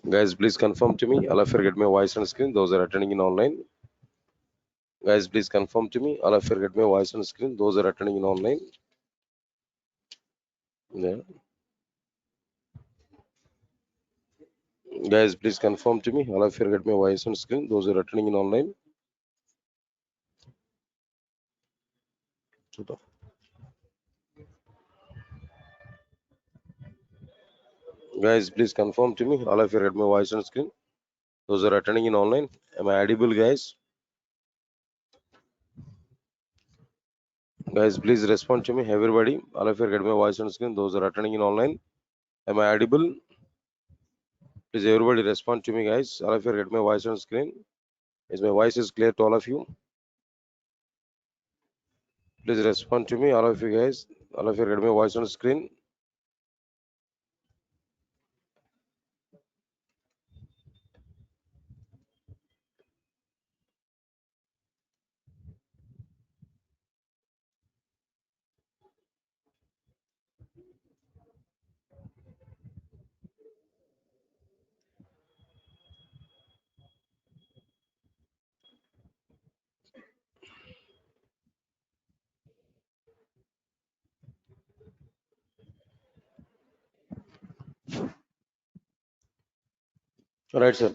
Guys, please confirm to me. All of you get my voice on screen. Those are attending in online. Guys, please confirm to me. All of you get my voice on screen. Those are attending in online. Yeah. Guys, please confirm to me. All of you get my voice on screen. Those are attending in online. Guys, please confirm to me. All of you get my voice on screen. Those are attending in online. Am I audible, guys? Guys, please respond to me. Everybody, all of you get my voice on screen. Those are attending in online. Am I audible? Please, everybody respond to me, guys. All of you get my voice on screen. Is my voice is clear to all of you? Please respond to me, all of you guys. All of you get my voice on screen. All right, sir.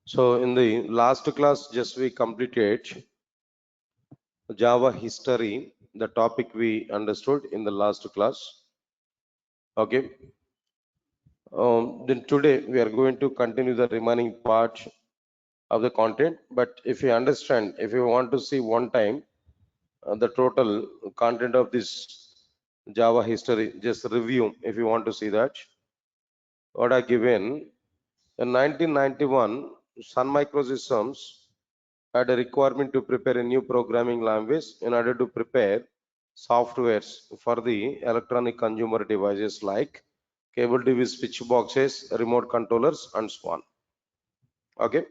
So in the last class, just we completed Java history, the topic we understood in the last class. Okay. Then today we are going to continue the remaining part of the content. But if you understand, if you want to see one time the total content of this Java history, just review if you want to see that. What I given in 1991, Sun Microsystems had a requirement to prepare a new programming language in order to prepare softwares for the electronic consumer devices like cable TV switch boxes, remote controllers, and so on. Okay.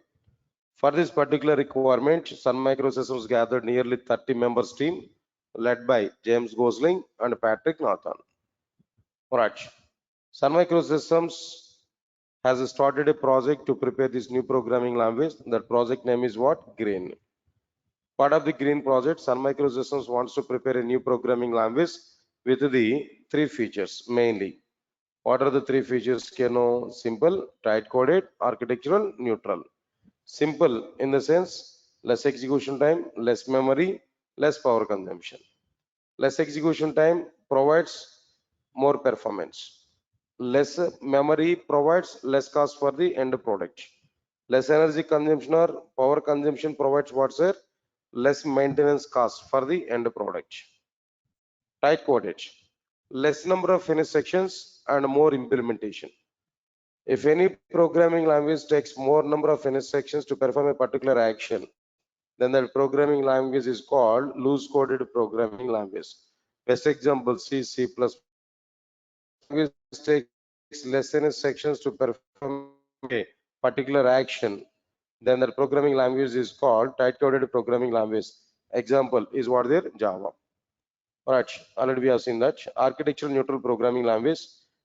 For this particular requirement, Sun Microsystems gathered nearly 30 members team led by James Gosling and Patrick Nathan. Alright. Sun Microsystems has started a project to prepare this new programming language. That project name is what? Green. Part of the Green project, Sun Microsystems wants to prepare a new programming language with the three features mainly. What are the three features? Keno, simple, tight coded, architectural, neutral. Simple in the sense less execution time, less memory, less power consumption. Less execution time provides more performance. Less memory provides less cost for the end product. Less energy consumption or power consumption provides what's there? Less maintenance cost for the end product. Tight coded. Less number of finish sections and more implementation. If any programming language takes more number of finish sections to perform a particular action, then that programming language is called loose coded programming language. Best example, C, C++. Language takes less finish sections to perform a particular action, then the programming language is called tight coded programming language. Example is what there? Java. Alright, already we have seen that. Architectural neutral programming language.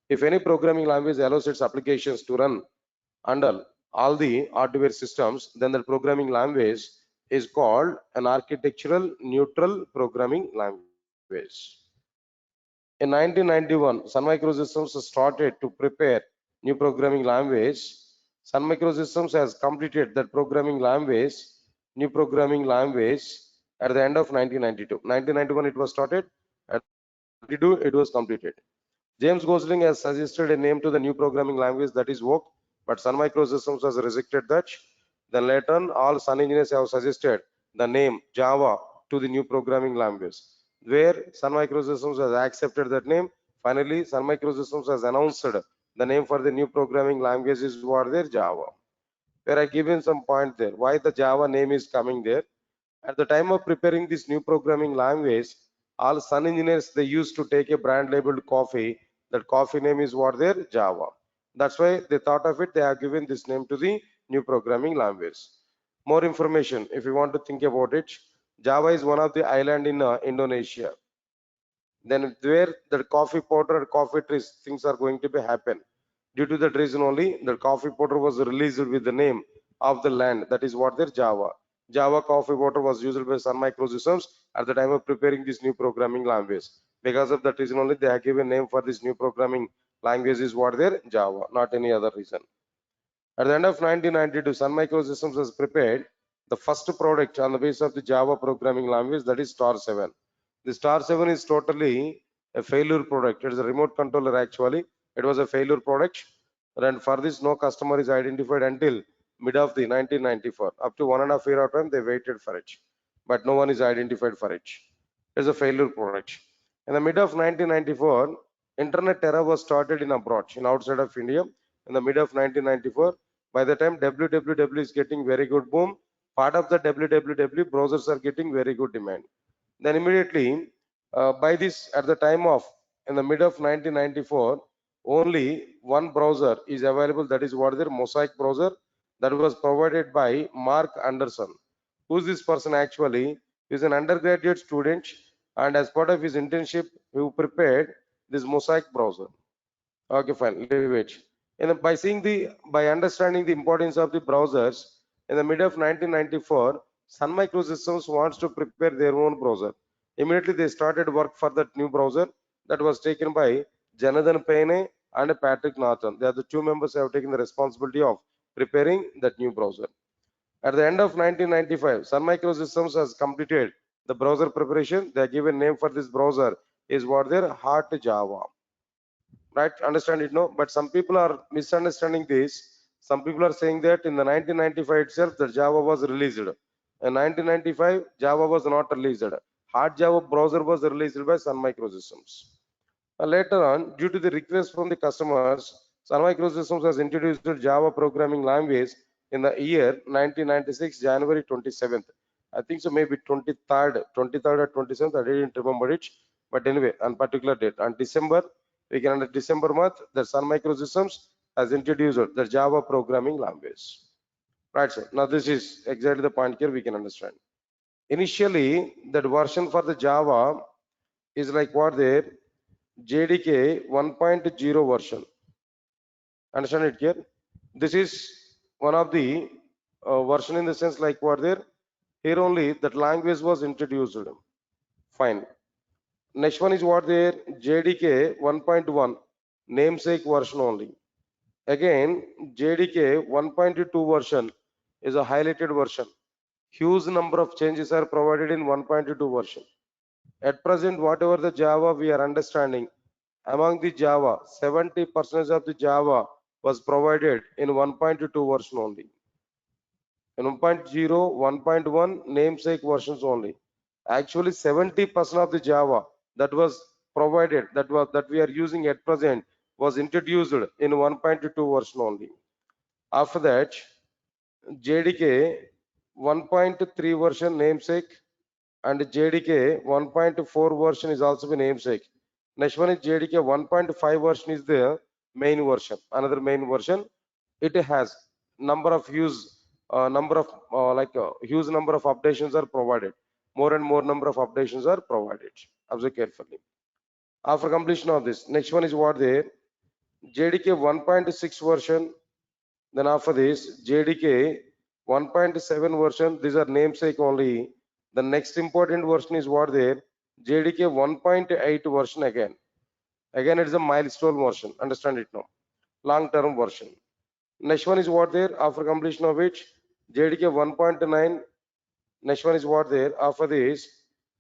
If any programming language allows its applications to run under all the hardware systems, then the programming language is called an architectural neutral programming language. In 1991, Sun Microsystems started to prepare new programming language. Sun Microsystems has completed that programming language, new programming language at the end of 1992. 1991 it was started, at 1992 it was completed. James Gosling has suggested a name to the new programming language, that is Work, but Sun Microsystems has rejected that. Then later on, all Sun engineers have suggested the name Java to the new programming language, where Sun Microsystems has accepted that name. Finally, Sun Microsystems has announced the name for the new programming language is what there? Java. Where I given some point there, why the Java name is coming there. At the time of preparing this new programming language, all Sun engineers, they used to take a brand labeled coffee. That coffee name is what there? Java. That's why they thought of it. They have given this name to the new programming language. More information, if you want to think about it, Java is one of the island in Indonesia. Then where the coffee powder and coffee trees things are going to be happen. Due to that reason only, the coffee powder was released with the name of the land. That is what their Java. Java coffee powder was used by Sun Microsystems at the time of preparing this new programming language. Because of that reason only, they have given name for this new programming language is what their Java, not any other reason. At the end of 1992, Sun Microsystems has prepared the first product on the basis of the Java programming language, that is Star 7. The Star 7 is totally a failure product. It is a remote controller actually. It was a failure product, and for this no customer is identified until mid of the 1994. Up to 1.5 year of time they waited for it, but no one is identified for it. It is a failure product. In the mid of 1994, internet era was started in abroad, in outside of India. In the mid of 1994, by the time www is getting very good boom, part of the www browsers are getting very good demand. Then immediately, by this at the time of in the mid of 1994, only one browser is available. That is what their Mosaic browser that was provided by Mark Anderson. Who's this person actually? He's an undergraduate student, and as part of his internship, he prepared this Mosaic browser. Okay, fine, leave it. By seeing by understanding the importance of the browsers, in the mid of 1994, Sun Microsystems wants to prepare their own browser. Immediately, they started work for that new browser that was taken by Jonathan Payne and Patrick Norton. They are the two members who have taken the responsibility of preparing that new browser. At the end of 1995, Sun Microsystems has completed the browser preparation. They are given name for this browser is what their Heart Java. Right, understand it, no? But some people are misunderstanding this. Some people are saying that in the 1995 itself the Java was released. In 1995 Java was not released. Hard Java browser was released by Sun Microsystems. Later on, due to the request from the customers, Sun Microsystems has introduced Java programming language in the year 1996 January 27th. I think so, maybe 23rd or 27th, I didn't remember it, but anyway, on particular date on December, we can under December month, the Sun Microsystems has introduced the Java programming language. Right, sir. Now this is exactly the point here we can understand. Initially, that version for the Java is like what there JDK 1.0 version. Understand it here? This is one of the version in the sense like what there. Here only that language was introduced. Fine. Next one is what there JDK 1.1 namesake version only. Again, JDK 1.2 version is a highlighted version. Huge number of changes are provided in 1.2 version. At present, whatever the Java we are understanding, among the Java, 70% of the Java was provided in 1.2 version only. In 1.0, 1.1 namesake versions only. Actually, 70% of the Java that was provided, that we are using at present, was introduced in 1.2 version only. After that, JDK 1.3 version namesake and JDK 1.4 version is also the namesake. Next one is JDK 1.5 version is the main version. Another main version. It has number of huge huge number of updations are provided. More and more number of updations are provided. Observe carefully. After completion of this, next one is what there JDK 1.6 version. Then after this JDK 1.7 version. These are namesake only. The next important version is what there JDK 1.8 version again. Again, it is a milestone version. Understand it now. Long-term version. Next one is what there after completion of which JDK 1.9. Next one is what there after this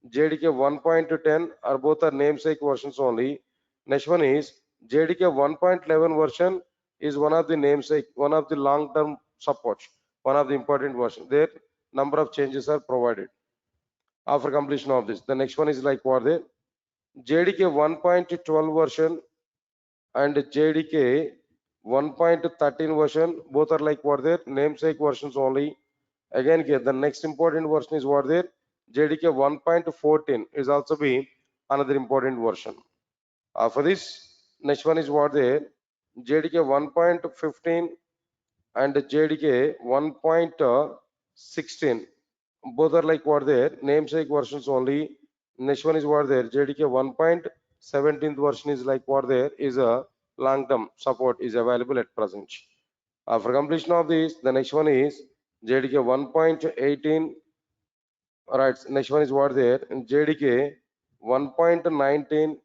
JDK 1.10 are both are namesake versions only. Next one is JDK 1.11 version is one of the namesake, one of the long-term support, one of the important version. There number of changes are provided after completion of this. The next one is like what there JDK 1.12 version and JDK 1.13 version, both are like what there namesake versions only. Again here the next important version is what there JDK 1.14 is also be another important version. For this next one is what there JDK 1.15 and JDK 1.16. Both are like what there, namesake versions only. Next one is what there, JDK 1.17th version is like what there is a long-term support is available at present. After completion of this, the next one is JDK 1.18. Right, next one is what there, JDK 1.19.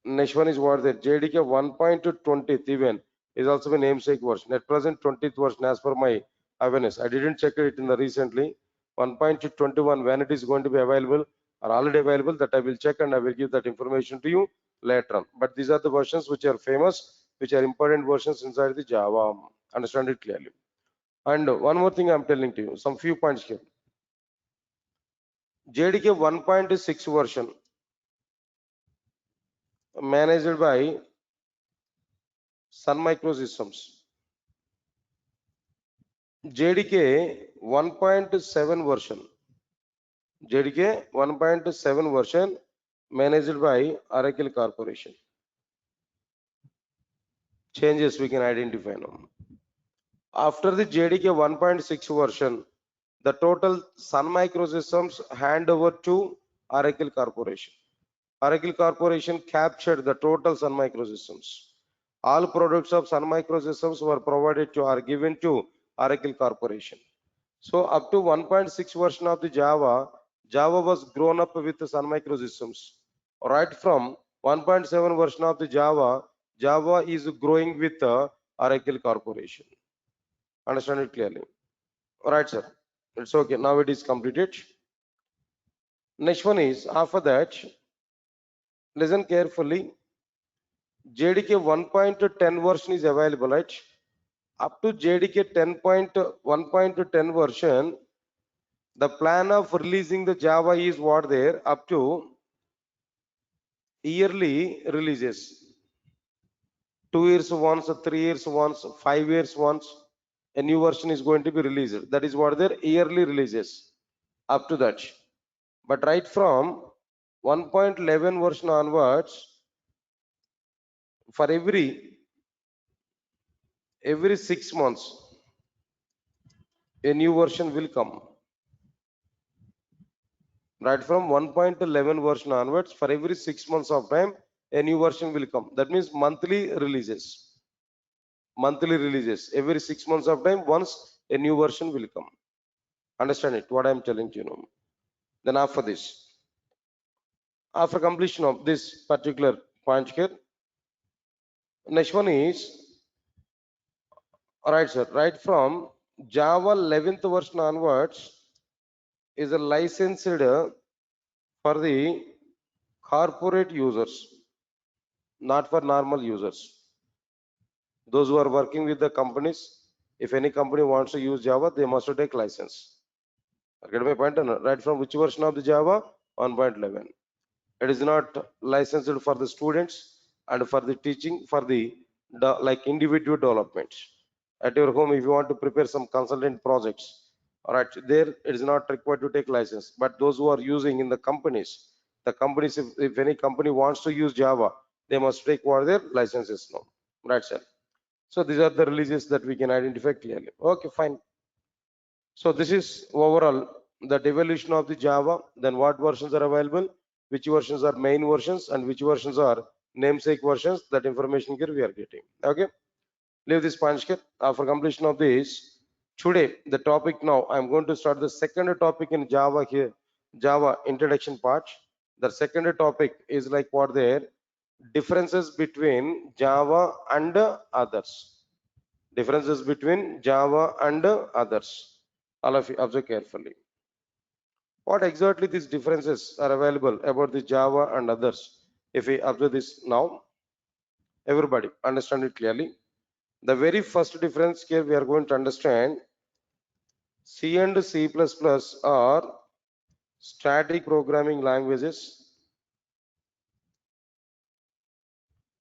Next one is what there, JDK 1.20 even is also a namesake version. At present, 20th version as per my awareness. I didn't check it in the recently. 1.21 when it is going to be available or already available, that I will check and I will give that information to you later on. But these are the versions which are famous, which are important versions inside the Java. Understand it clearly. And one more thing I'm telling to you, some few points here. JDK 1.6 version managed by Sun Microsystems. JDK 1.7 version. JDK 1.7 version managed by Oracle Corporation. Changes we can identify now. After the JDK 1.6 version, the total Sun Microsystems hand over to Oracle Corporation. Oracle Corporation captured the total Sun Microsystems. All products of Sun Microsystems were provided to or given to Oracle Corporation. So up to 1.6 version of the Java, Java was grown up with the Sun Microsystems. Right from 1.7 version of the Java, Java is growing with the Oracle Corporation. Understand it clearly? Right, sir. It's okay. Now it is completed. Next one is after that. Listen carefully. JDK 1.10 version is available, right? Up to JDK 10.1.10 version, the plan of releasing the Java is what there up to yearly releases. 2 years once, 3 years once, 5 years once, a new version is going to be released. That is what their yearly releases up to that. But right from 1.11 version onwards, for every 6 months, a new version will come. Right from 1.11 version onwards, for every 6 months of time, a new version will come. That means monthly releases. Monthly releases. Every 6 months of time, once a new version will come. Understand it? What I am telling you now. Then after this, after completion of this particular point here, next one is right, sir. Right from Java 11th version onwards is a licensed for the corporate users, not for normal users. Those who are working with the companies, if any company wants to use Java, they must take license. Get my point? Right from which version of the Java? 1.11. It is not licensed for the students and for the teaching, for the like individual development. At your home, if you want to prepare some consultant projects, all right, there it is not required to take license. But those who are using in the companies, if any company wants to use Java, they must take what their licenses now. Right, sir. So these are the releases that we can identify clearly. Okay, fine. So this is overall the evolution of the Java. Then what versions are available, which versions are main versions, and which versions are namesake versions. That information here we are getting. Okay, leave this point here. After completion of this, today the topic now I'm going to start the second topic in Java here, Java introduction part. The second topic is like what there differences between Java and others. Differences between Java and others. All of you observe carefully. What exactly these differences are available about the Java and others? If we observe this now, everybody understand it clearly. The very first difference here we are going to understand C and C++ are static programming languages.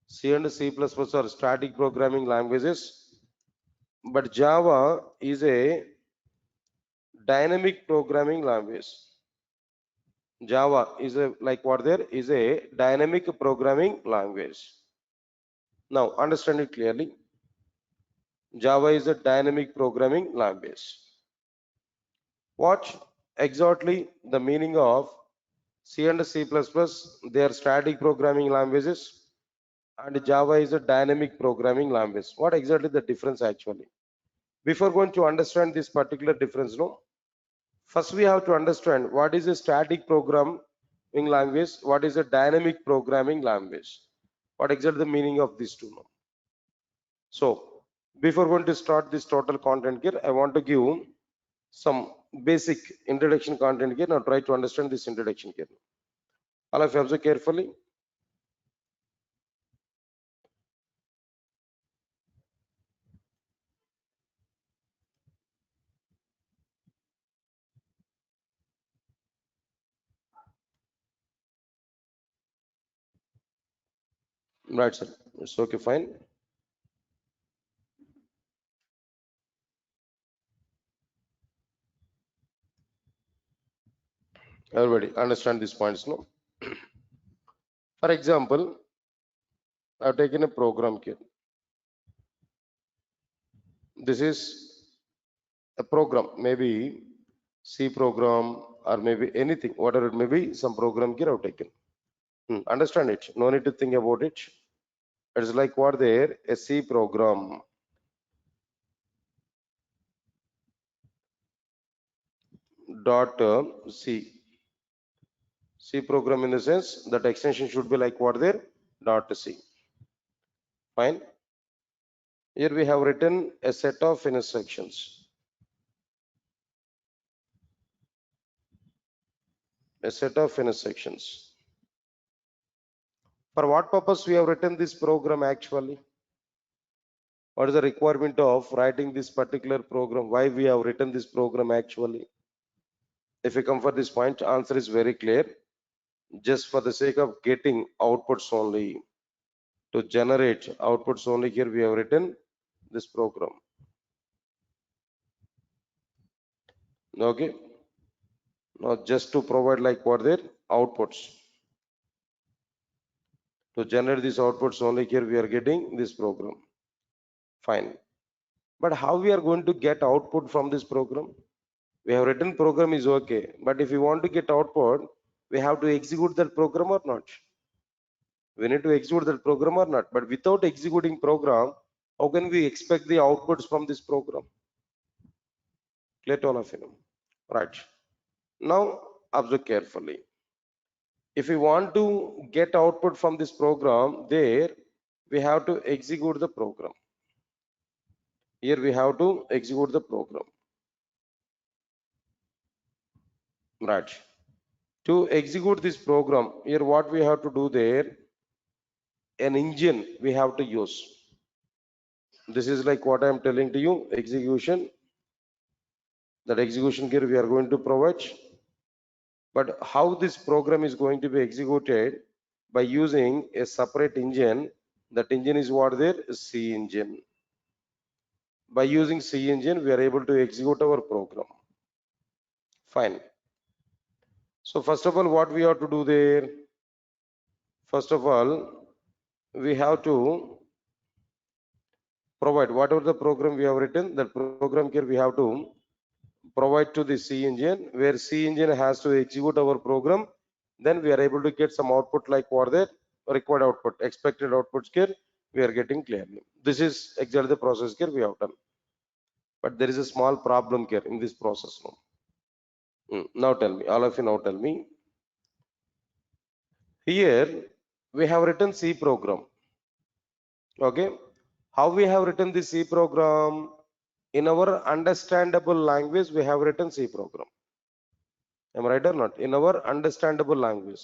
C and C++ are static programming languages, but Java is a dynamic programming language. Java is a like what there is a dynamic programming language. Now understand it clearly. Java is a dynamic programming language. What exactly the meaning of C and C++. They are static programming languages, and Java is a dynamic programming language. What exactly the difference actually? Before going to understand this particular difference, no, first we have to understand what is a static programming language, what is a dynamic programming language. What exactly the meaning of these two? No? So before going to start this total content here, I want to give some basic introduction content here. Now try to understand this introduction here. All of you observe carefully. Right, sir. It's okay, fine. Everybody understand these points, no? For example, I've taken a program here. This is a program, maybe C program or maybe anything, whatever it may be, some program here I've taken. Understand it. No need to think about it. It's like what there, a C program dot C. C program in the sense that extension should be like what there, dot C. Fine. Here we have written a set of instructions. A set of instructions. For what purpose we have written this program actually? What is the requirement of writing this particular program? Why we have written this program actually? If you come for this point, answer is very clear. Just for the sake of getting outputs only, to generate outputs only, here we have written this program. Okay. Now just to provide like what their outputs. To generate these outputs only, here we are getting this program. Fine. But how we are going to get output from this program? We have written program is okay, but if we want to get output, we have to execute that program or not? We need to execute that program or not? But without executing program, how can we expect the outputs from this program? Clear to all of you know? Right. Now observe carefully. If we want to get output from this program, there we have to execute the program. Here we have to execute the program. Right. To execute this program, here what we have to do there, an engine we have to use. This is like what I am telling to you, execution. That execution here we are going to provide. But how this program is going to be executed? By using a separate engine. That engine is what there? C engine. By using C engine, we are able to execute our program. Fine. So first of all, what we have to do there? First of all, we have to provide whatever the program we have written, that program here we have to provide to the C engine, where C engine has to execute our program. Then we are able to get some output like what the required output, expected outputs here we are getting clearly. This is exactly the process here we have done. But there is a small problem here in this process now. Now tell me, all of you now tell me. Here we have written C program. Okay. How we have written the C program? In our understandable language, we have written C program. Am I right or not? In our understandable language.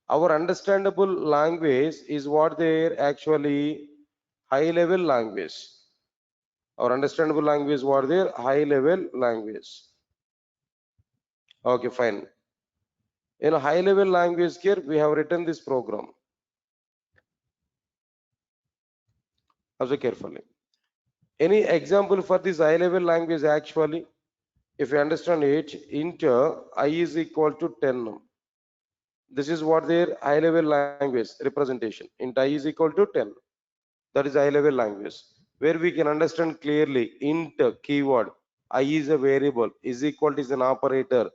Our understandable language is what they actually high level language. Our understandable language what their high level language. Okay, fine. In a high level language here, we have written this program. Observe carefully. Any example for this high level language actually? If you understand it, int I is equal to 10. This is what their high level language representation. Int I is equal to 10. That is high level language, where we can understand clearly int keyword I is a variable, is equal to is an operator,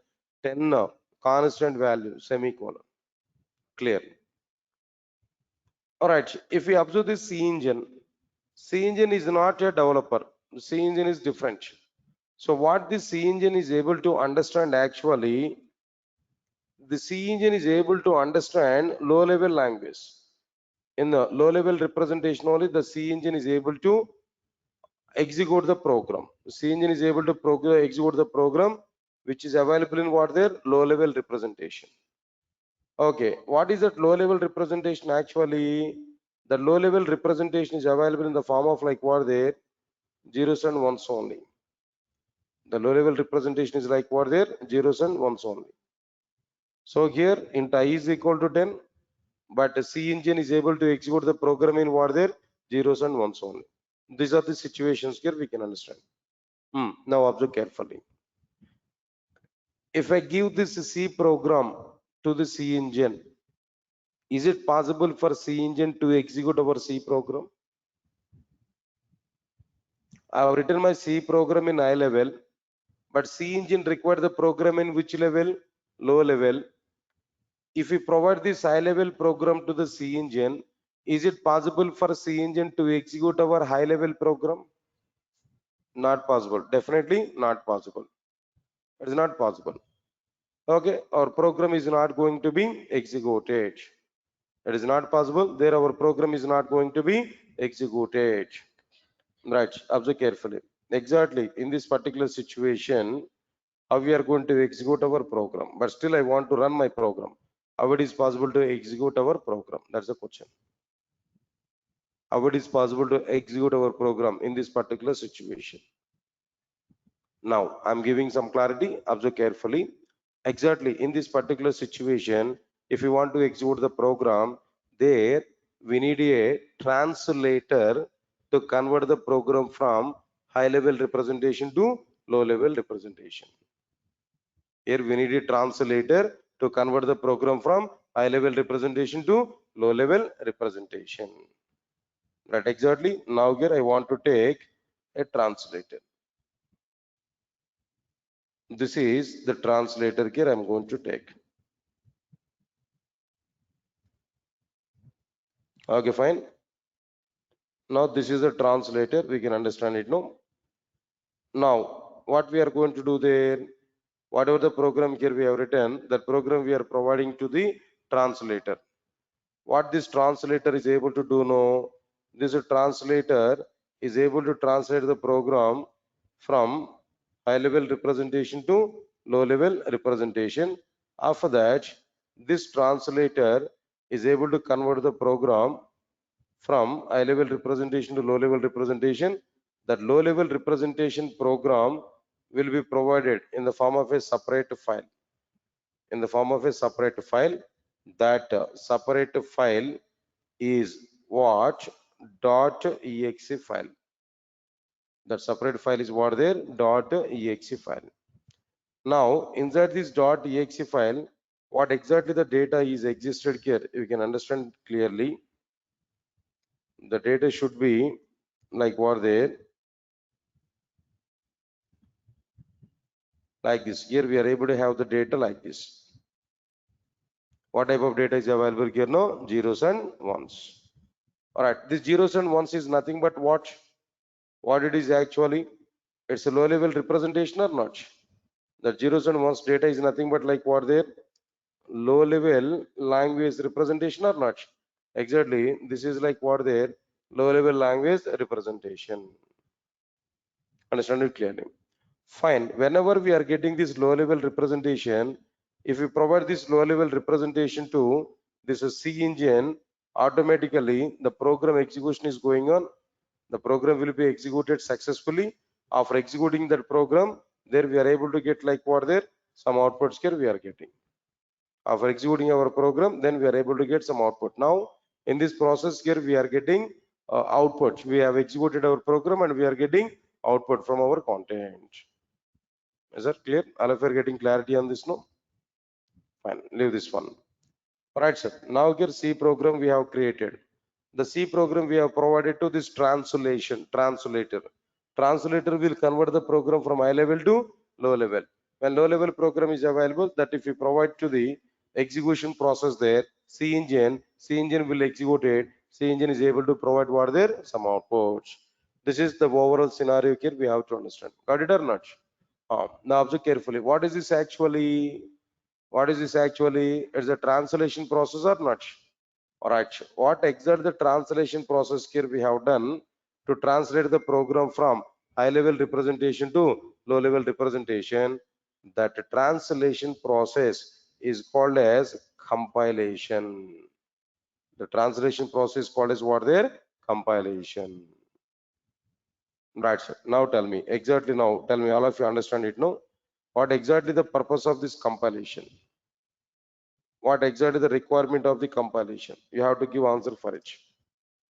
10 constant value semicolon. Clear. All right. If we observe this C engine is not a developer. C engine is different. So what this C engine is able to understand actually, the C engine is able to understand low level language. In the low level representation only, the C engine is able to execute the program. The C engine is able to execute the program which is available in what their low level representation. Okay, what is that low level representation actually? The low level representation is available in the form of like what there zeros and ones only. The low level representation is like what there zeros and ones only. So here int I is equal to 10, but the C engine is able to execute the program in what there zeros and ones only. These are the situations here we can understand. Now observe carefully. If I give this C program to the C engine, is it possible for C engine to execute our C program? I have written my C program in high level, but C engine require the program in which level? Low level. If we provide this high level program to the C engine, is it possible for C engine to execute our high level program? Not possible. Definitely not possible. It is not possible. Okay, our program is not going to be executed. It is not possible. There our program is not going to be executed. Right, observe carefully. Exactly in this particular situation, how we are going to execute our program. But still I want to run my program. How it is possible to execute our program? That's the question. How it is possible to execute our program in this particular situation? Now I'm giving some clarity. Observe carefully. Exactly in this particular situation, if you want to execute the program, there we need a translator to convert the program from high level representation to low level representation. Here we need a translator to convert the program from high level representation to low level representation. Right, exactly. Now here I want to take a translator. This is the translator here I'm going to take. Okay, fine. Now this is the translator. We can understand it now. Now what we are going to do there, whatever the program here we have written, that program we are providing to the translator. What this translator is able to do now, this translator is able to translate the program from high level representation to low level representation. After that, this translator is able to convert the program from high level representation to low level representation. That low level representation program will be provided in the form of a separate file. In the form of a separate file, that separate file is what? .exe file. That separate file is what there? .exe file. Now inside this .exe file, what exactly the data is existed here, you can understand clearly. The data should be like what there, like this. Here we are able to have the data like this. What type of data is available here? No, zeros and ones. All right, this zeros and ones is nothing but what? What it is actually? It's a low level representation or not? The zeros and ones data is nothing but like what there? Low level language representation or not? Exactly, this is like what there? Low level language representation. Understand it clearly? Fine. Whenever we are getting this low level representation, if we provide this low level representation to this C engine, automatically the program execution is going on. The program will be executed successfully. After executing that program, there we are able to get like what there? Some outputs here we are getting. After executing our program, then we are able to get some output. Now, in this process here, we are getting output. We have executed our program and we are getting output from our content. Is that clear? All of you are getting clarity on this now? Fine, leave this one. Right, sir. Now here C program we have created. The C program we have provided to this translator. Translator will convert the program from high level to low level. When low level program is available, that if you provide to the execution process there, C engine will execute it. C engine is able to provide what there? Some outputs. This is the overall scenario here we have to understand. Got it or not? Now observe carefully. What is this actually? What is this actually? It's a translation process or not? Alright. What exactly the translation process here we have done to translate the program from high level representation to low level representation? That translation process is called as compilation. The translation process called as what there? Compilation. Right, sir. Now tell me exactly. Now tell me, all of you understand it, no? What exactly the purpose of this compilation? What exactly the requirement of the compilation? You have to give answer for it.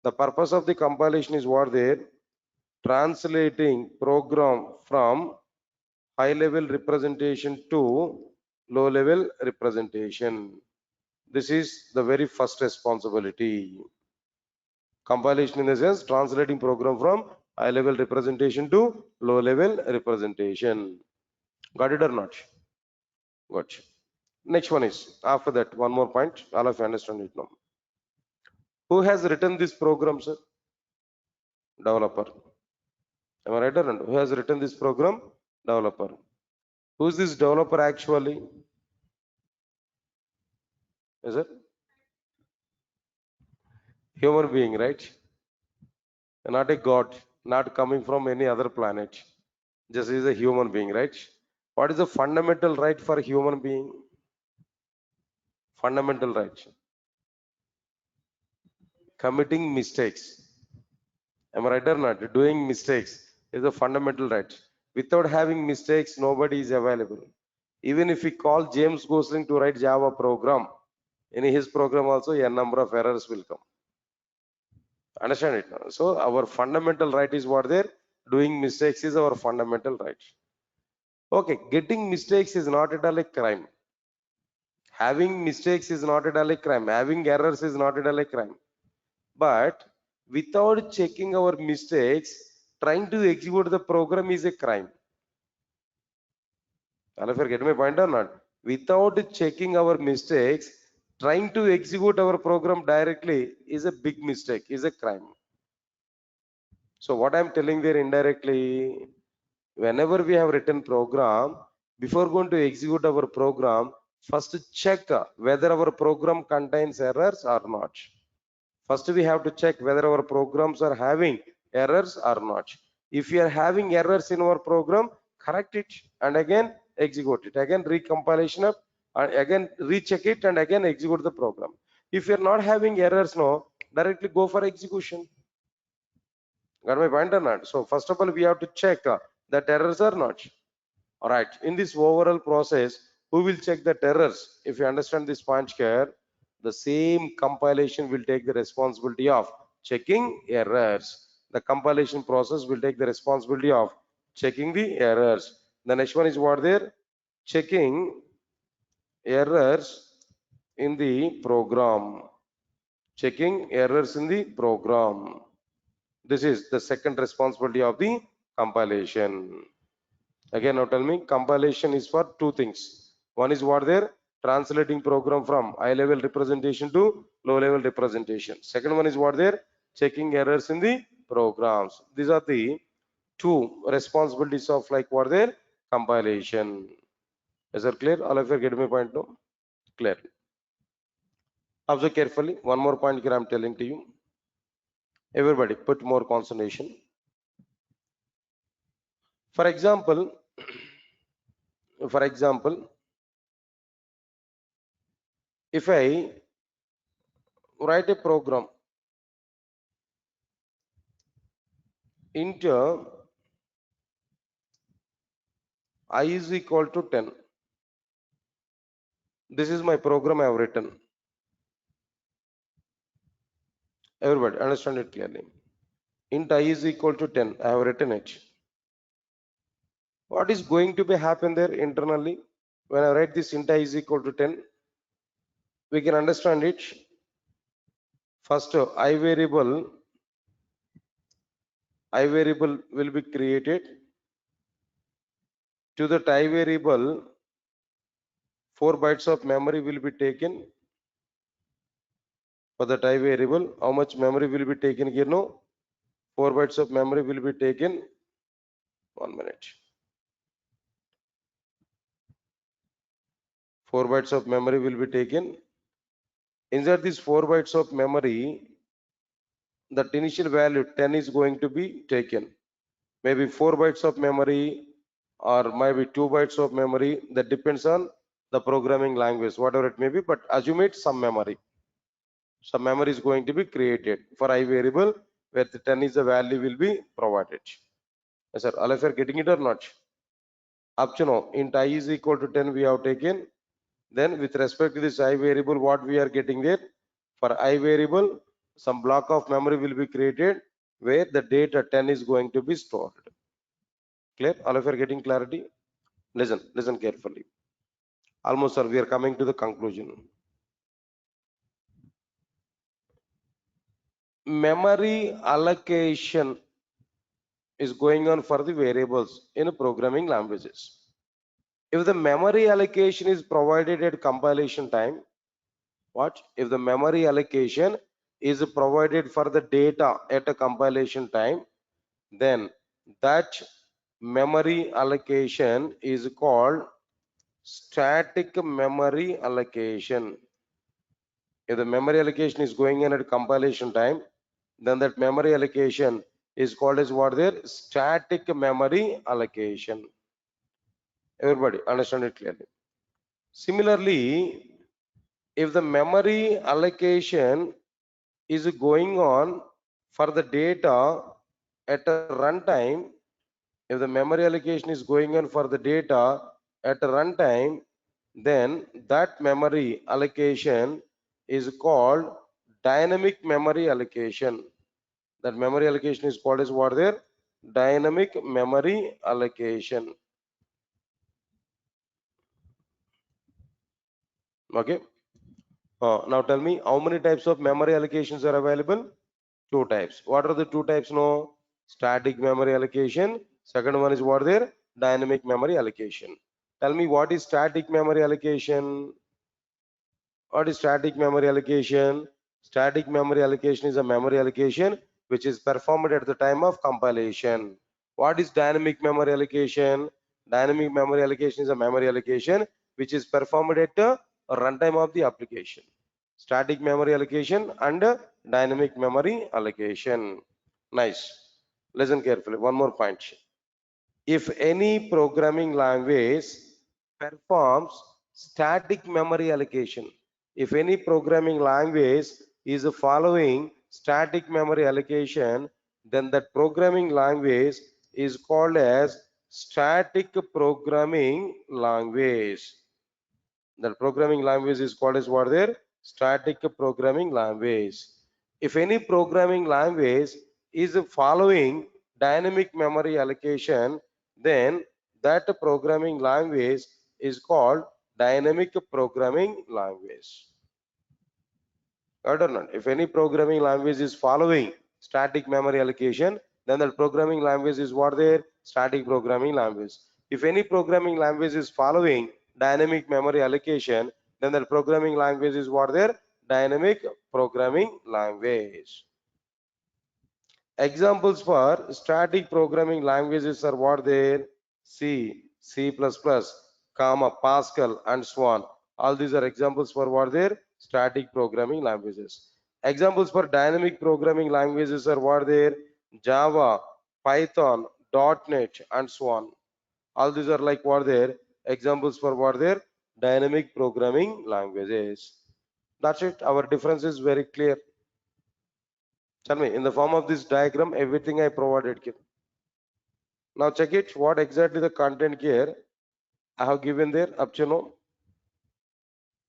The purpose of the compilation is what there? Translating program from high level representation to low level representation. This is the very first responsibility. Compilation in the sense translating program from high level representation to low level representation. Got it or not? Got. Next one is after that one more point. All of you understand it now. Who has written this program, sir? Developer. Am I right or not? Who has written this program? Developer. Who is this developer actually? Is it human being, right? Not a god, not coming from any other planet. Just is a human being, right? What is the fundamental right for a human being? Fundamental right. Committing mistakes. Am I right or not? Doing mistakes is a fundamental right. Without having mistakes, nobody is available. Even if we call James Gosling to write Java program, in his program also a number of errors will come. Understand it now? So our fundamental right is what there? Doing mistakes is our fundamental right. Okay, getting mistakes is not at all a crime. Having mistakes is not at all a crime. Having errors is not at all a crime. But without checking our mistakes, trying to execute the program is a crime. All of you get my point or not? Without checking our mistakes, trying to execute our program directly is a big mistake, is a crime. So what I'm telling there indirectly, whenever we have written program, before going to execute our program, first check whether our program contains errors or not. First we have to check whether our programs are having errors or not. If you are having errors in our program, correct it and again execute it. Again recompilation up and again recheck it and again execute the program. If you are not having errors, no, directly go for execution. Got my point or not? So first of all, we have to check that errors are not. All right. In this overall process, who will check the errors? If you understand this point here, the same compilation will take the responsibility of checking errors. The compilation process will take the responsibility of checking the errors. The next one is what there? Checking errors in the program. Checking errors in the program. This is the second responsibility of the compilation. Again, now tell me, compilation is for two things. One is what there? Translating program from high level representation to low level representation. Second one is what there? Checking errors in the programs. These are the two responsibilities of like what there? Compilation. Is that clear? All of you get my point now? Clear. Observe carefully. One more point here I'm telling to you. Everybody put more concentration. For example, if I write a program into I is equal to 10. This is my program I have written. Everybody understand it clearly. Int I is equal to 10. I have written it. What is going to be happen there internally? When I write this int I is equal to 10, we can understand it. First, I variable will be created. To the type variable, 4 bytes of memory will be taken for the type variable. How much memory will be taken here? No, 4 bytes of memory will be taken. 1 minute. 4 bytes of memory will be taken. Inside these 4 bytes of memory, that initial value 10 is going to be taken. Maybe 4 bytes of memory or maybe 2 bytes of memory. That depends on the programming language, whatever it may be. But assume it some memory. Some memory is going to be created for I variable where the 10 is the value will be provided. Yes, sir. All of you are getting it or not? Up to now, int I is equal to 10 we have taken. Then with respect to this I variable, what we are getting there? For I variable, some block of memory will be created where the data 10 is going to be stored. Clear? All of you are getting clarity? Listen carefully. Almost, sir, we are coming to the conclusion. Memory allocation is going on for the variables in programming languages. If the memory allocation is provided at compilation time, what? If the memory allocation is provided for the data at a compilation time, then that memory allocation is called static memory allocation. If the memory allocation is going in at compilation time, then that memory allocation is called as what there? Static memory allocation. Everybody understand it clearly. Similarly, if the memory allocation is going on for the data at a runtime, if the memory allocation is going on for the data at a runtime, then that memory allocation is called dynamic memory allocation. That memory allocation is called as what there? Dynamic memory allocation. Okay. Now tell me, how many types of memory allocations are available? Two types. What are the two types? No, static memory allocation. Second one is what there? Dynamic memory allocation. Tell me, what is static memory allocation? What is static memory allocation? Static memory allocation is a memory allocation which is performed at the time of compilation. What is dynamic memory allocation? Dynamic memory allocation is a memory allocation which is performed at the runtime of the application. Static memory allocation and dynamic memory allocation. Nice. Listen carefully. One more point. If any programming language performs static memory allocation, if any programming language is following static memory allocation, then that programming language is called as static programming language. That programming language is called as what there? Static programming language. If any programming language is following dynamic memory allocation, then that programming language is called dynamic programming language. Right or not? If any programming language is following static memory allocation, then the programming language is what there? Static programming language. If any programming language is following dynamic memory allocation, then the programming language is what there? Dynamic programming language. Examples for static programming languages are what there? C, C++, comma, Pascal, and so on. All these are examples for what there? Static programming languages. Examples for dynamic programming languages are what there? Java, Python, .NET, and so on. All these are like what there? Examples for what there? Dynamic programming languages. That's it. Our difference is very clear. Tell me, in the form of this diagram, everything I provided here. Now check it, what exactly the content here I have given there up to now.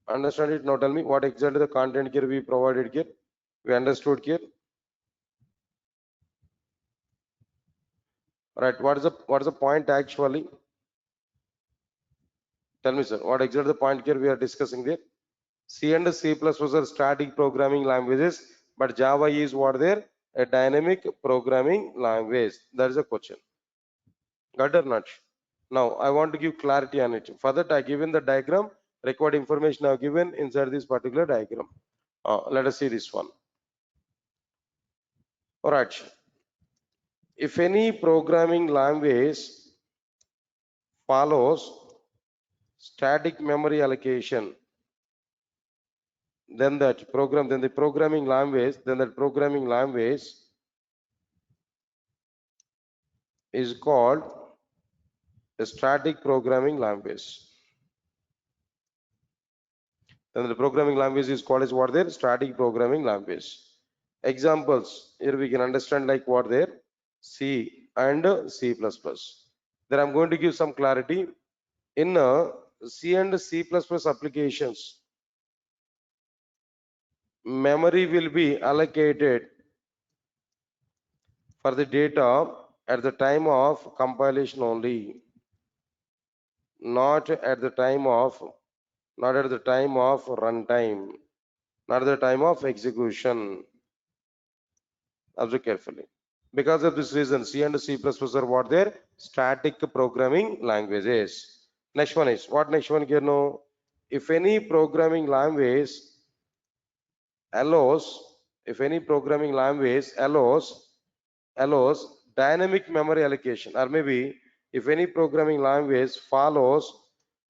Understand it? Now tell me what exactly the content here we provided here. We understood here. Right, what is the point actually? Tell me, sir, what exactly the point here we are discussing there? C and C++ are static programming languages, but Java is what there? A dynamic programming language. That is a question. Got or not? Now I want to give clarity on it. For that I given the diagram, required information I have given inside this particular diagram. Let us see this one. All right. If any programming language follows static memory allocation, then that program, then the programming language, then that programming language is called a static programming language. Then the programming language is called as what there? Static programming language. Examples, here we can understand like what there? C and C++. Then I'm going to give some clarity. In C and C++ applications, memory will be allocated for the data at the time of compilation only, not at the time of runtime, not at the time of execution. Observe carefully. Because of this reason, C and C++ are what their static programming languages. Next one is what? Next one here no. If any programming language allows, if any programming language allows dynamic memory allocation, or maybe if any programming language follows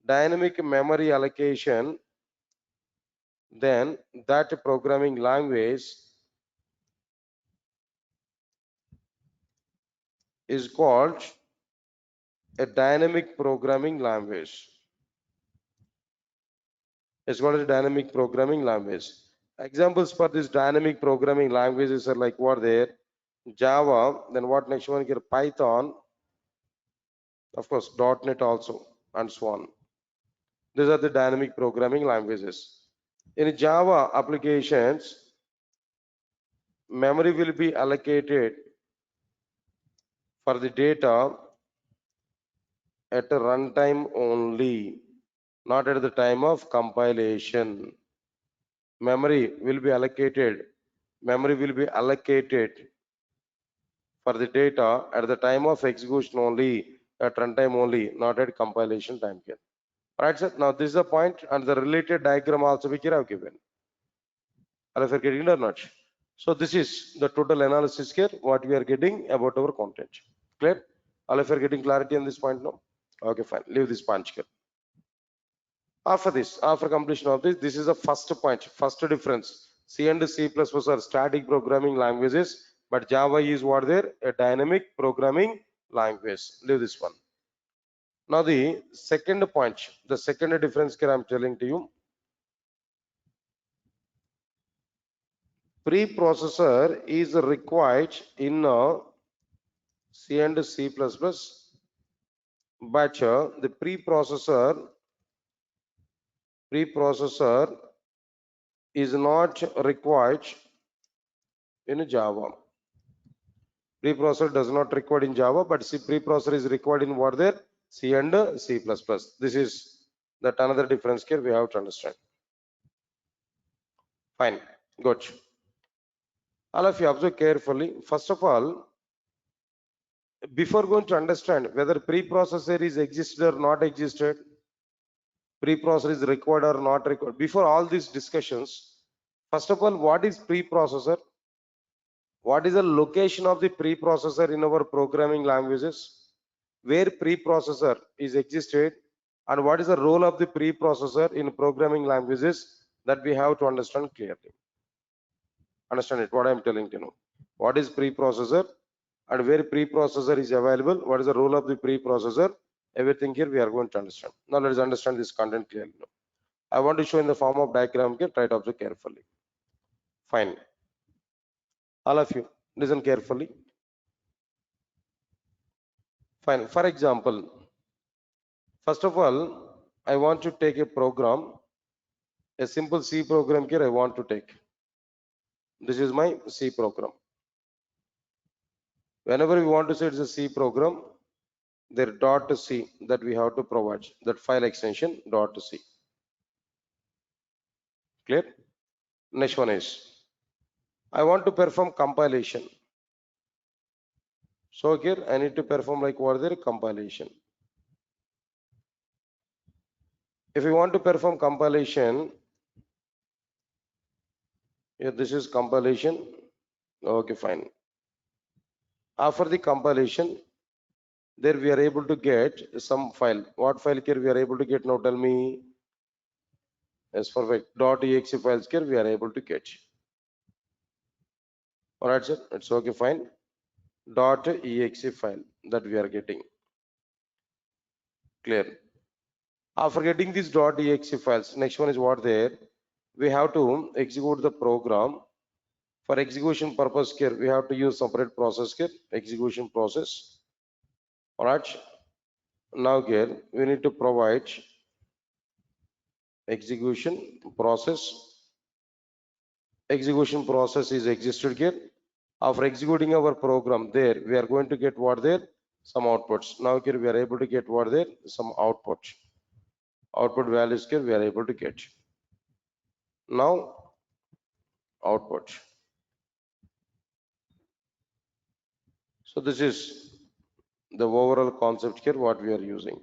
dynamic memory allocation, then that programming language is called a dynamic programming language. It's called a dynamic programming language. Examples for this dynamic programming languages are like what there? Java, then what next one here? Python, of course, .NET also, and so on. These are the dynamic programming languages. In Java applications, memory will be allocated for the data at a runtime only, not at the time of compilation. Memory will be allocated for the data at the time of execution only, at runtime only, not at compilation time here. Right, sir? Now this is the point, and the related diagram also we have given. Are you getting it or not? So this is the total analysis here, what we are getting about our content. Clear? All of you are getting clarity on this point now? Okay, fine. Leave this punch here. After this, after completion of this, this is the first point, first difference. C and C++ are static programming languages, but Java is what there? A dynamic programming language. Leave this one. Now the second point, the second difference here I'm telling to you. Preprocessor is required in C and C++, but the preprocessor is not required in Java. Preprocessor does not required in Java, but C preprocessor is required in what there? C and C++. This is that another difference here we have to understand. Fine, good. All of you observe carefully. First of all, before going to understand whether preprocessor is existed or not existed, preprocessor is required or not required, before all these discussions, first of all, what is preprocessor? What is the location of the preprocessor in our programming languages? Where preprocessor is existed, and what is the role of the preprocessor in programming languages, that we have to understand clearly. Understand it, what I am telling you now. What is preprocessor and where preprocessor is available? What is the role of the preprocessor? Everything here we are going to understand. Now let us understand this content clearly now. I want to show in the form of diagram here. Try to observe carefully. Fine. All of you listen carefully. Fine. For example, first of all, I want to take a program, a simple C program here I want to take. This is my C program. Whenever we want to say it's a C program, there .c that we have to provide, that file extension .c. Clear? Next one is, I want to perform compilation. So here I need to perform like what there? Compilation. If you want to perform compilation, here this is compilation. Okay, fine. After the compilation, there we are able to get some file. What file here we are able to get now? Tell me. Yes, perfect. .exe files here we are able to get. All right, sir. It's okay, fine. .exe file that we are getting. Clear. After getting these .exe files, next one is what there. We have to execute the program. For execution purpose here, we have to use separate process here, execution process. All right. Now here we need to provide execution process. Execution process is existed here. After executing our program there, we are going to get what there? Some outputs. Now here we are able to get what there? Some output. Output values here we are able to get. Now output. So this is the overall concept here what we are using.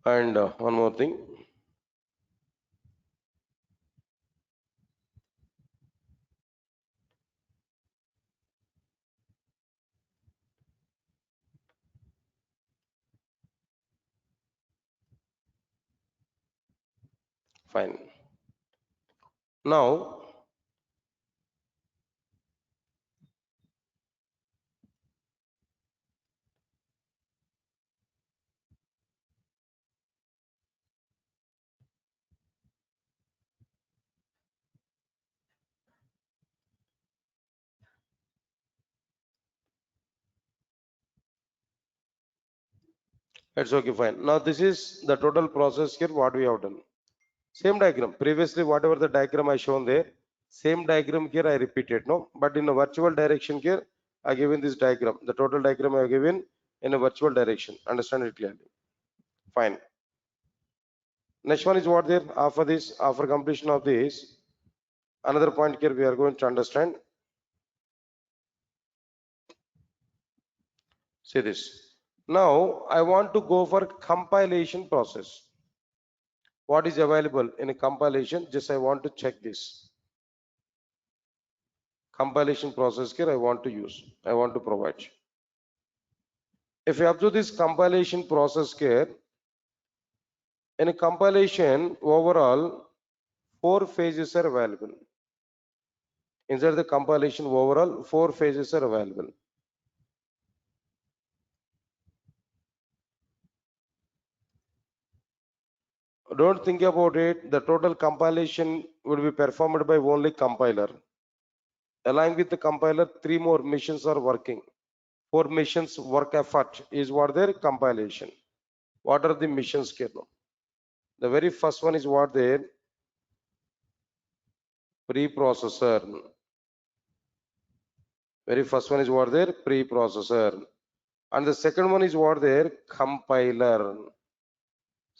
And one more thing. Fine. Now it's okay, fine. Now this is the total process here what we have done. Same diagram. Previously, whatever the diagram I shown there, same diagram here I repeated, no? But in a virtual direction here, I given this diagram. The total diagram I have given in a virtual direction. Understand it clearly. Fine. Next one is what there after this, after completion of this, another point here we are going to understand. See this. Now I want to go for compilation process. What is available in a compilation? Just I want to check this. Compilation process here I want to use. I want to provide. If you observe this compilation process here, in a compilation overall, 4 phases are available. Inside the compilation overall, 4 phases are available. Don't think about it. The total compilation will be performed by only compiler. Along with the compiler, 3 more missions are working. 4 missions work effort is what their compilation. What are the missions here? The very first one is what their preprocessor. Very first one is what their preprocessor. And the second one is what their compiler.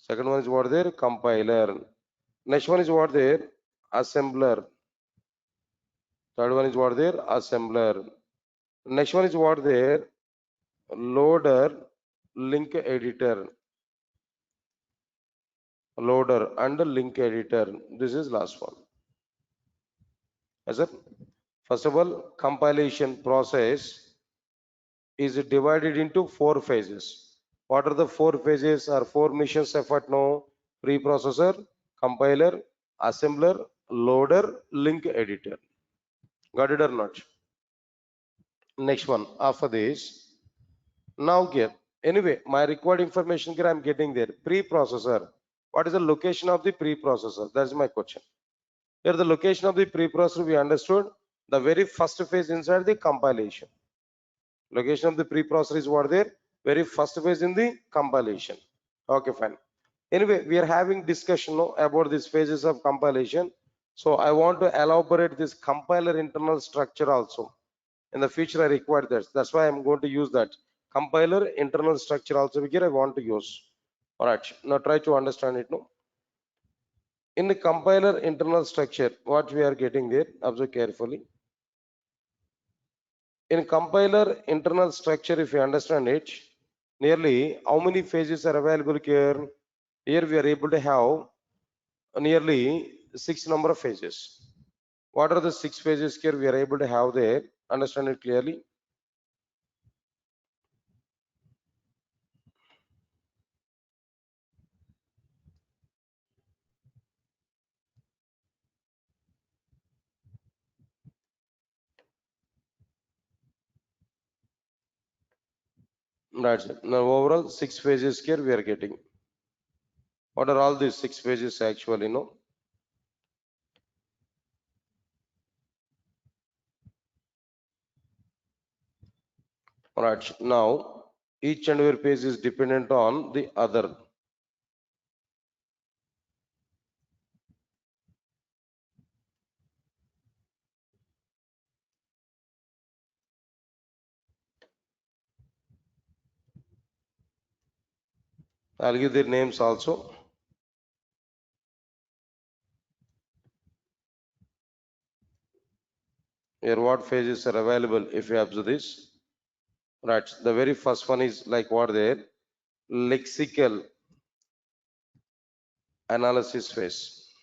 Second one is what their compiler. Next one is what their assembler. Third one is what their assembler. Next one is what their loader, link editor. Loader and link editor. This is last one. Yes, sir. First of all, compilation process is divided into 4 phases. What are the 4 phases or 4 missions effort now? Preprocessor, compiler, assembler, loader, link editor. Got it or not? Next one after this. Now here, anyway, my required information here I'm getting there. Preprocessor. What is the location of the preprocessor? That's my question. Here the location of the preprocessor we understood. The very first phase inside the compilation. Location of the preprocessor is what there? Very first phase in the compilation. Okay, fine. Anyway, we are having discussion now about these phases of compilation. So I want to elaborate this compiler internal structure also. In the future, I require that. That's why I'm going to use that. Compiler internal structure also here I want to use. All right. Now try to understand it now. In the compiler internal structure, what we are getting there, observe carefully. In compiler internal structure, if you understand it, nearly how many phases are available here? Here we are able to have nearly 6 number of phases. What are the 6 phases here we are able to have there? Understand it clearly. That's it. Now overall 6 phases here we are getting. What are all these 6 phases actually? No. Alright. Now each and every phase is dependent on the other. I'll give their names also. Here what phases are available if you observe this. Right. The very first one is like what there? Lexical analysis phase.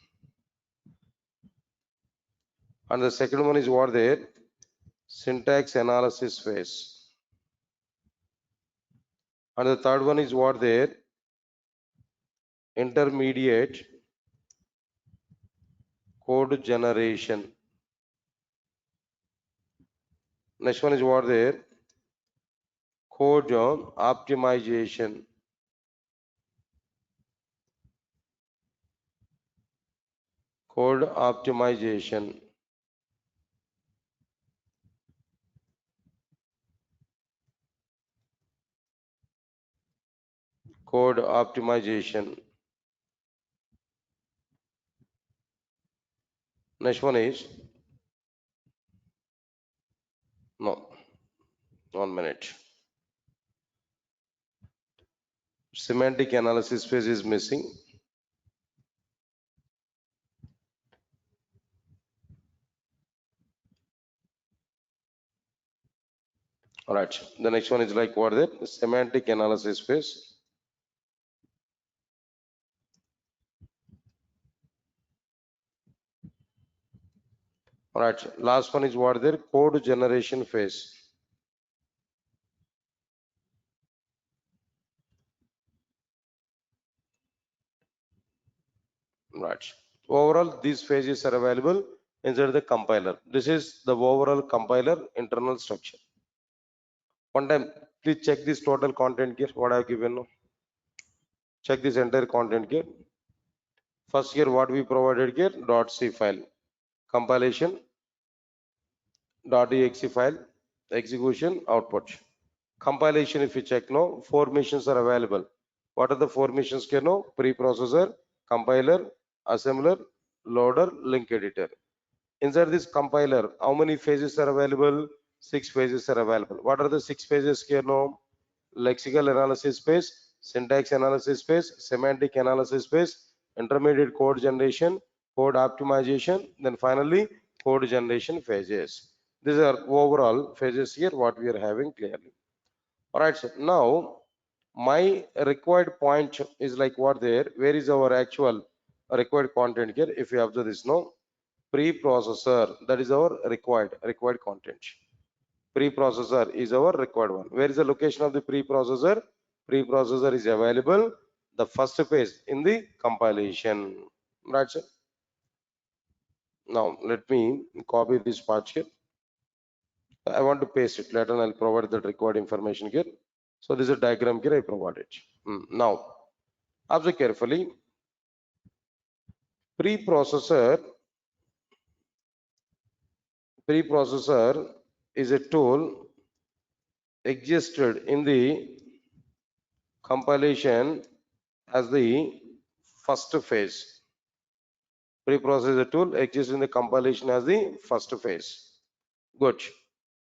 And the second one is what there? Syntax analysis phase. And the third one is what there? Intermediate code generation. Next one is what there? Code optimization. Code optimization. Code optimization. Next one is no, 1 minute. Semantic analysis phase is missing. All right. The next one is like what there? Semantic analysis phase. All right. Last one is what there? Code generation phase. Right. Overall, these phases are available inside the compiler. This is the overall compiler internal structure. One time, please check this total content here. What I have given now. Check this entire content here. First here, what we provided here, .c file, compilation, .exe file, execution, output. Compilation, if you check now, 4 missions are available. What are the 4 missions here now? Preprocessor, compiler, assembler, loader, link editor. Inside this compiler, how many phases are available? 6 phases are available. What are the 6 phases here now? Lexical analysis phase, syntax analysis phase, semantic analysis phase, intermediate code generation, code optimization, then finally code generation phases. These are overall phases here what we are having clearly. All right, sir. Now my required point is like what there? Where is our actual required content here? If you observe this, no, preprocessor, that is our required content. Preprocessor is our required one. Where is the location of the preprocessor? Preprocessor is available the first phase in the compilation. Right, sir. Now let me copy this part here. I want to paste it. Later I'll provide the required information here. So this is a diagram here I provided. Now observe carefully. Preprocessor preprocessor is a tool existed in the compilation as the first phase. Preprocessor tool exists in the compilation as the first phase. Good.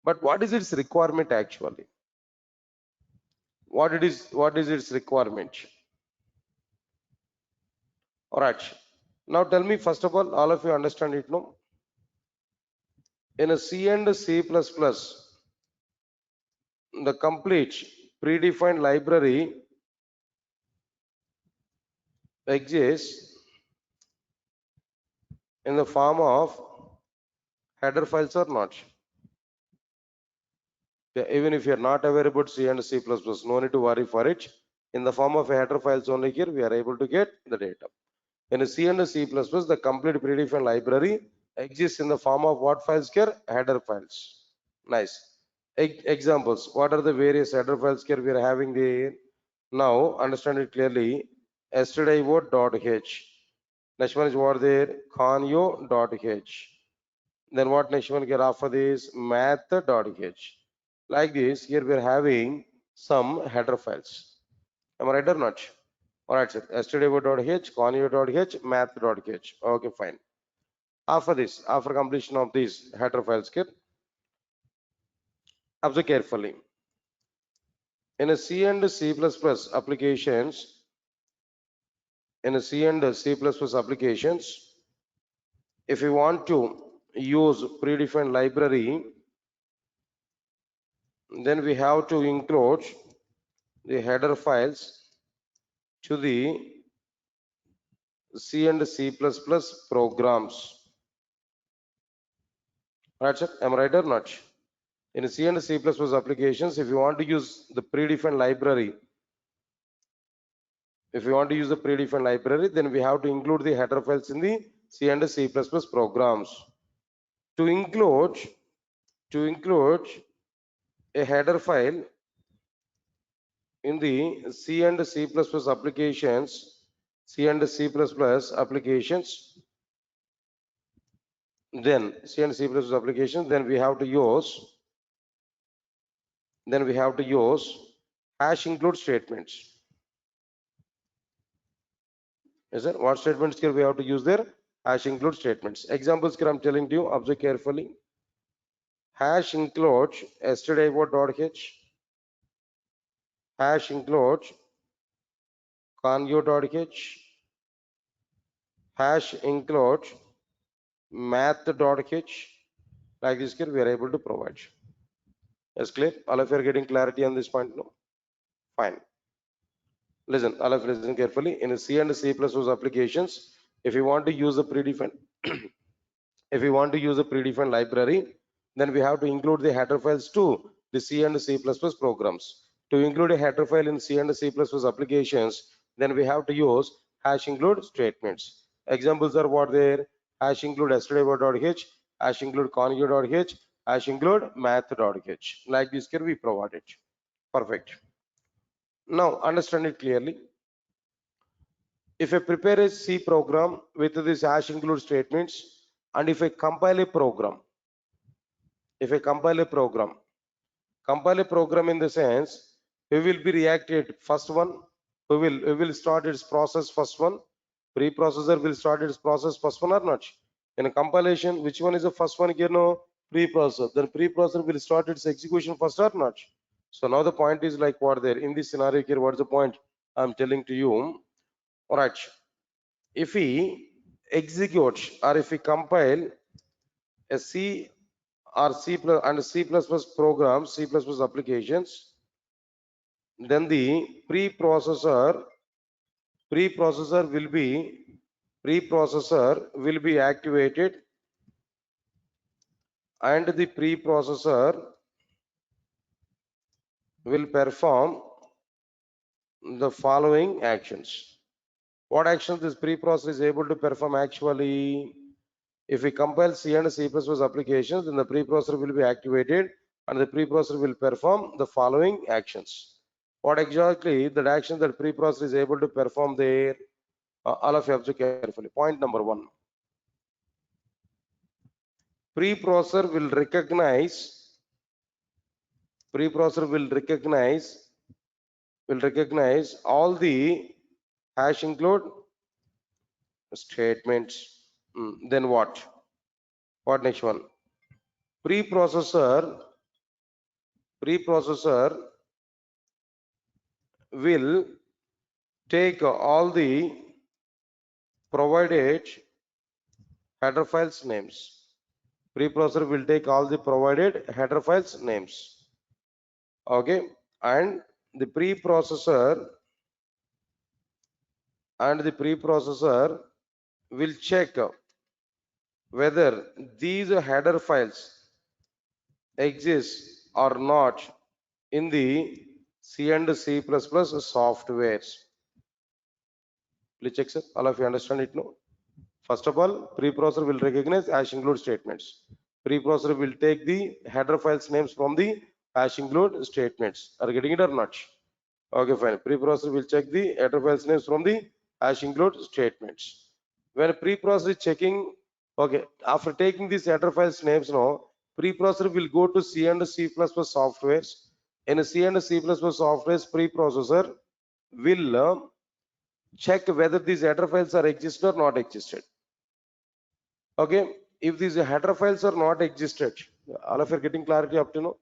But what is its requirement actually? What is its requirement? All right. Now tell me first of all of you understand it, no? In a C and C++, the complete predefined library exists in the form of header files or not. Yeah, even if you're not aware about C and C++, no need to worry for it. In the form of header files only here, we are able to get the data. In C and C++, the complete predefined library exists in the form of what files here? Header files. Nice. Examples. What are the various header files here we are having there? Now, understand it clearly. Yesterday.h. Next one is what there? Conyo.h. Then what next one here after this? Math.h. Like this, here we are having some header files. Am I right or not? Alright, sir. Yesterday.h, conyo.h, math.h. Okay, fine. After this, after completion of these header files, here, observe carefully. In a C and C++ applications, in a C and C++ applications, if you want to use predefined library, then we have to include the header files to the C and C++ programs. Right, sir? Am I right or not? In C and C++ applications, if you want to use the predefined library, then we have to include the header files in the C and C++ programs. To include a header file in the C and C++ applications, then C and C++ applications, then we have to use hash include statements. Is that what statements here we have to use there? Hash include statements. Examples here I'm telling you, observe carefully. Hash include yesterday.h, hash include conyo.h, hash include math.h. Like this here we are able to provide. Yes, clear? All of you are getting clarity on this point now? Fine. Listen, all of you listen carefully. In C and C++ applications, if you want to use a predefined library, then we have to include the header files to the C and C++ programs. To include a header file in C and C++ applications, then we have to use hash include statements. Examples are what there? Hash include yesterday.h, hash include conyo.h, hash include math.h. Like this here we provide it. Perfect. Now understand it clearly. If I prepare a C program with this hash include statements, and if I compile a program, compile a program in the sense, we will be reacted first one, we will start its process first one, preprocessor will start its process first one or not. In a compilation, which one is the first one here? No, preprocessor. Then preprocessor will start its execution first or not. So now the point is like what there in this scenario here, what's the point I'm telling to you? All right, if we execute or if we compile a C or C plus and C++ programs, C++ applications, then the preprocessor will be activated, and the preprocessor will perform the following actions. What actions this preprocessor is able to perform actually? If we compile C and C++ applications, then the preprocessor will be activated and the preprocessor will perform the following actions. What exactly the action that preprocessor is able to perform there? All of you observe carefully. Point number one. Preprocessor will recognize all the hash include statements. Then what? What next one? Preprocessor will take all the provided header files names. Preprocessor will take all the provided header files names. Okay, and the preprocessor will check whether these header files exist or not in the C and C++ softwares. Please check, sir. All of you understand it now? First of all, preprocessor will recognize hash include statements. Preprocessor will take the header files names from the hash include statements. Are you getting it or not? Okay, fine. Preprocessor will check the header files names from the hash include statements. When preprocessor is checking, okay, after taking these header files names now, preprocessor will go to C and C++ softwares. In C and C++ softwares, preprocessor will check whether these header files are existed or not existed. Okay, if these header files are not existed, all of you are getting clarity up to now.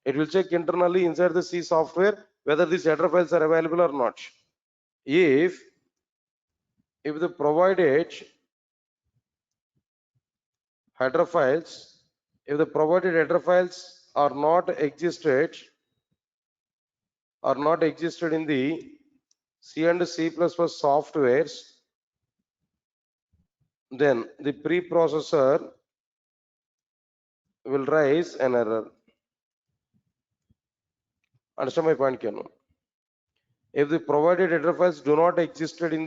It will check internally inside the C software whether these header files are available or not. If the provided header files, are not existed in the C and C++ softwares, then the preprocessor will raise an error. Understand my point, Kenu? If the provided header files do not exist in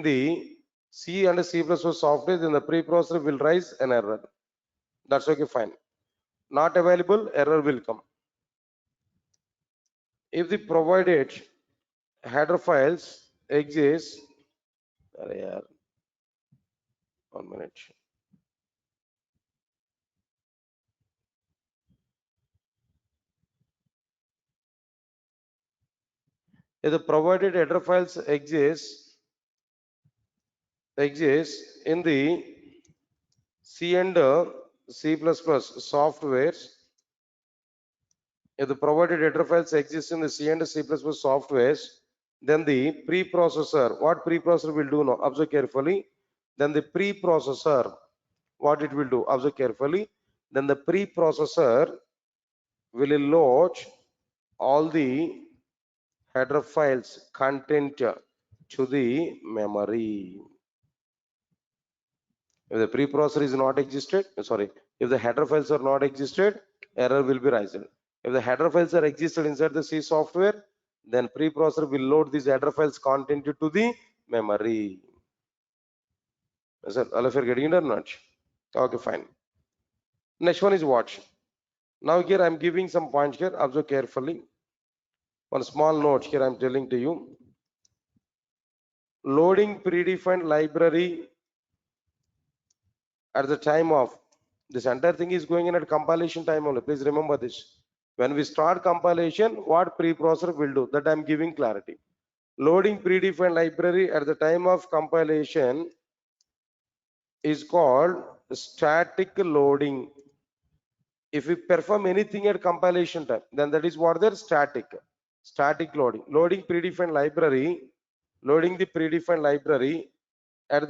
the C and C++ software, then the preprocessor will raise an error. That's okay, fine. Not available, error will come. If the provided header files exist, 1 minute. If the provided header files exist in the C and C++ softwares, if the provided header files exist in the C and C++ softwares, then the preprocessor, what preprocessor will do now? Observe carefully. Then the preprocessor, what it will do? Observe carefully. Then the preprocessor will load all the header files content to the memory. If the preprocessor is not existed, sorry, if the header files are not existed, error will be raised. If the header files are existed inside the C software, then preprocessor will load these header files content to the memory. Sir, all of you are getting it or not? Okay, fine. Next one is watch. Now here I am giving some points here. Observe carefully. One small note here I am telling to you. Loading predefined library at the time of this entire thing is going in at compilation time only. Please remember this. When we start compilation, what preprocessor will do? That I am giving clarity. Loading predefined library at the time of compilation is called static loading. If we perform anything at compilation time, then that is what they're static loading. Loading the predefined library at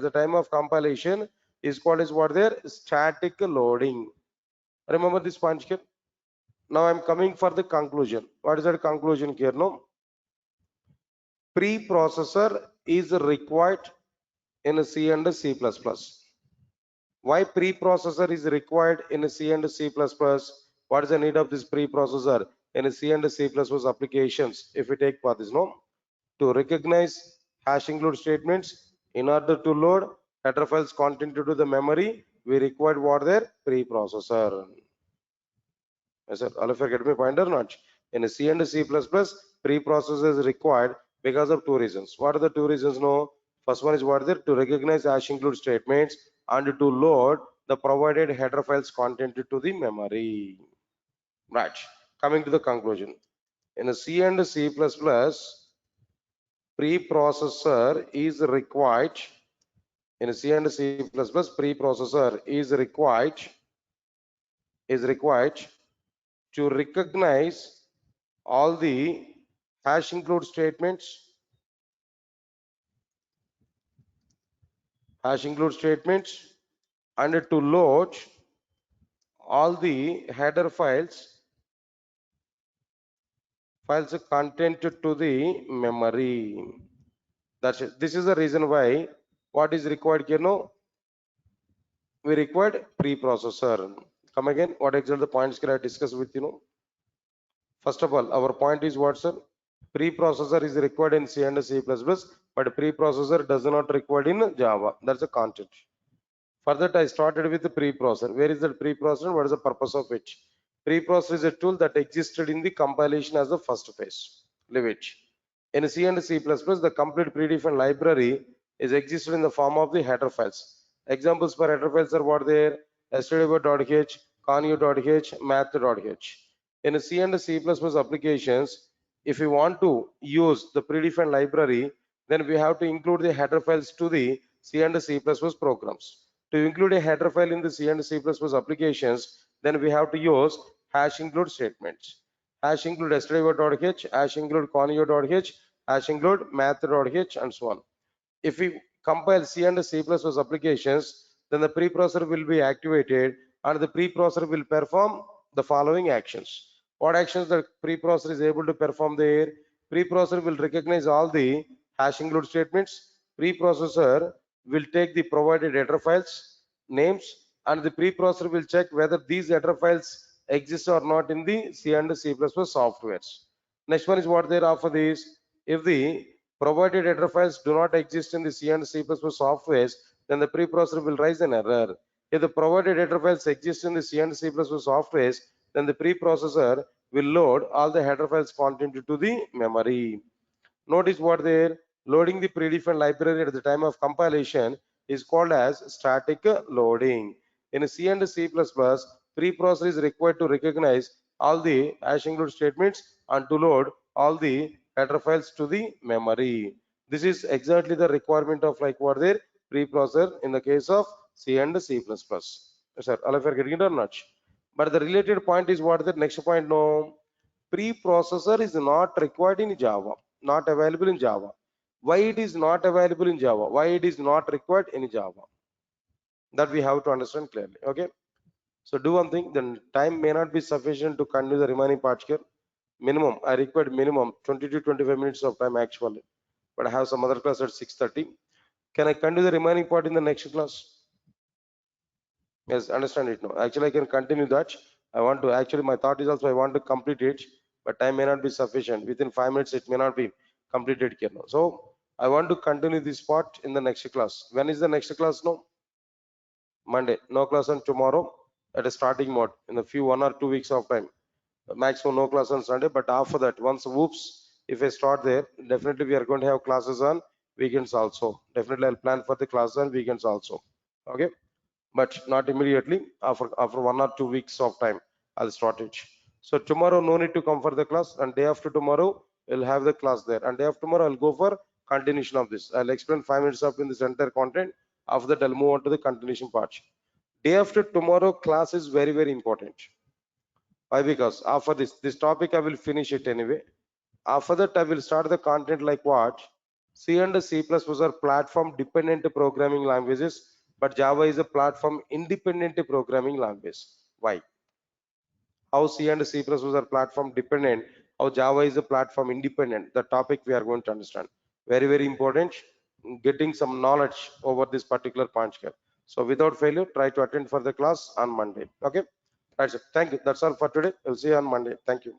the time of compilation is called as what they're static loading. Remember this point here. Now I'm coming for the conclusion. What is that conclusion here? No, preprocessor is required in C and C++. Why preprocessor is required in C and C++? What is the need of this preprocessor in C and C++ applications? If we take for this, no, to recognize hash include statements, in order to load header files content to the memory, we required what their preprocessor. Yes, sir. All of you get my point or not? In C and C++, preprocessor is required because of two reasons. What are the two reasons? No. First one is what there to recognize hash include statements and to load the provided header files content to the memory. Right. Coming to the conclusion. In a C and C++, preprocessor is required. In a C and C++, preprocessor is required to recognize all the hash include statements and to load all the header files content to the memory. That's it. This is the reason why what is required here. No, we required preprocessor. Come again. What exactly the points can I discuss with you? Know, first of all, our point is what, sir? Preprocessor is required in C and C++, but preprocessor does not required in Java. That's the content. For that, I started with the preprocessor. Where is that preprocessor? What is the purpose of it? Preprocessor is a tool that existed in the compilation as the first phase. Leave it. In C and C++, the complete predefined library is existed in the form of the header files. Examples for header files are what there? stdio.h, conu.h, math.h. In C and C++ applications, if we want to use the predefined library, then we have to include the header files to the C and C++ programs. To include a header file in the C and C++ applications, then we have to use hash include statements. Hash include stdio.h, hash include conu.h, hash include math.h, and so on. If we compile C and C++ applications, then the preprocessor will be activated and the preprocessor will perform the following actions. What actions the preprocessor is able to perform there? Preprocessor will recognize all the hash include statements. Preprocessor will take the provided header files, names, and the preprocessor will check whether these header files exist or not in the C and C++ softwares. Next one is what there after this. If the provided header files do not exist in the C and C++ softwares, then the preprocessor will raise an error. If the provided header files exist in the C and C++ softwares, then the preprocessor will load all the header files content to the memory. Notice what there, loading the predefined library at the time of compilation is called as static loading. In C and C++, preprocessor is required to recognize all the hash include statements and to load all the header files to the memory. This is exactly the requirement of like what there preprocessor in the case of C and C++. Sir, all of you are getting it or not? But the related point is what the next point? No, preprocessor is not required in Java, not available in Java. Why it is not available in Java? Why it is not required in Java? That we have to understand clearly. Okay. So do one thing. Then time may not be sufficient to continue the remaining parts here. Minimum, I required minimum 20 to 25 minutes of time actually. But I have some other class at 6:30. Can I continue the remaining part in the next class? Yes, understand it now. Actually, I can continue that. I want to actually my thought is also I want to complete it, but time may not be sufficient. Within 5 minutes, it may not be completed here now. So I want to continue this part in the next class. When is the next class? No, Monday. No class on tomorrow at a starting mode in a few 1 or 2 weeks of time. Maximum no class on Sunday, but after that, once whoops, if I start there, definitely we are going to have classes on weekends also. Definitely I'll plan for the classes on weekends also. Okay, but not immediately. After 1 or 2 weeks of time, I'll start it. So tomorrow no need to come for the class, and day after tomorrow we'll have the class there, and day after tomorrow I'll go for continuation of this. I'll explain 5 minutes up in this entire content. After that I'll move on to the continuation part. Day after tomorrow class is very very important. Why? Because after this topic I will finish it anyway. After that I will start the content like what? C and C++ are platform dependent programming languages, but Java is a platform independent programming language. Why? How C and C++ are platform dependent, how Java is a platform independent. The topic we are going to understand. Very, very important. Getting some knowledge over this particular point here. So without failure, try to attend for the class on Monday. Okay. That's it. Thank you. That's all for today. We'll see you on Monday. Thank you.